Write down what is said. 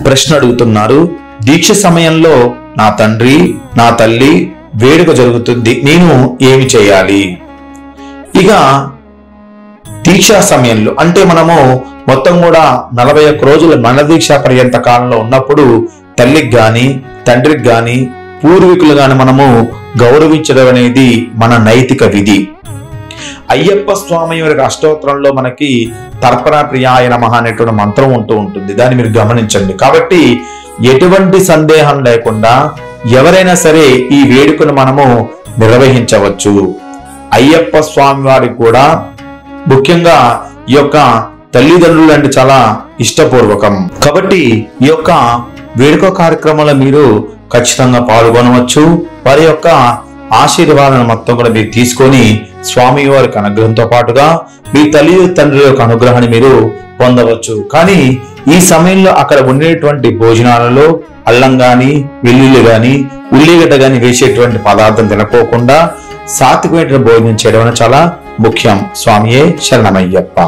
ప్రశ్న అడుగుతున్నారు. దీక్ష సమయంలో నా తండ్రి నా తల్లి వేడుక జరుగుతుంది, నేను ఏమి చేయాలి? ఇక దీక్షా సమయంలో అంటే మనము మొత్తం కూడా 41 రోజుల మన దీక్ష పర్యంత కాలంలో ఉన్నప్పుడు తల్లికి గాని తండ్రికి గాని పూర్వీకులు గాని మనము గౌరవించడం అనేది మన నైతిక విధి. అయ్యప్ప స్వామి వారి అష్టోత్తరంలో మనకి తర్పణ ప్రియాయ నమః అనేటువంటి మంత్రం ఉంటూ ఉంటుంది, దాన్ని మీరు గమనించండి. కాబట్టి ఎటువంటి సందేహం లేకుండా ఎవరైనా సరే ఈ వేడుకను మనము నిర్వహించవచ్చు. అయ్యప్ప స్వామి వారికి కూడా ముఖ్యంగా ఈ యొక్క తల్లిదండ్రులు అంటే చాలా ఇష్టపూర్వకం. కాబట్టి ఈ యొక్క వేడుక కార్యక్రమంలో మీరు ఖచ్చితంగా పాల్గొనవచ్చు. వారి యొక్క ఆశీర్వాదాలను మొత్తం కూడా మీరు తీసుకొని స్వామి వారికి అనుగ్రహంతో పాటుగా మీ తల్లి తండ్రి యొక్క అనుగ్రహాన్ని మీరు పొందవచ్చు. కానీ ఈ సమయంలో అక్కడ ఉండేటువంటి భోజనాలలో అల్లం గాని వెల్లుల్లి గాని ఉల్లిగడ్డ గాని వేసేటువంటి పదార్థం తినకోకుండా సాత్వికమైన భోజనం చేయడం చాలా ముఖ్యం. స్వామియే శరణమయ్యప్ప.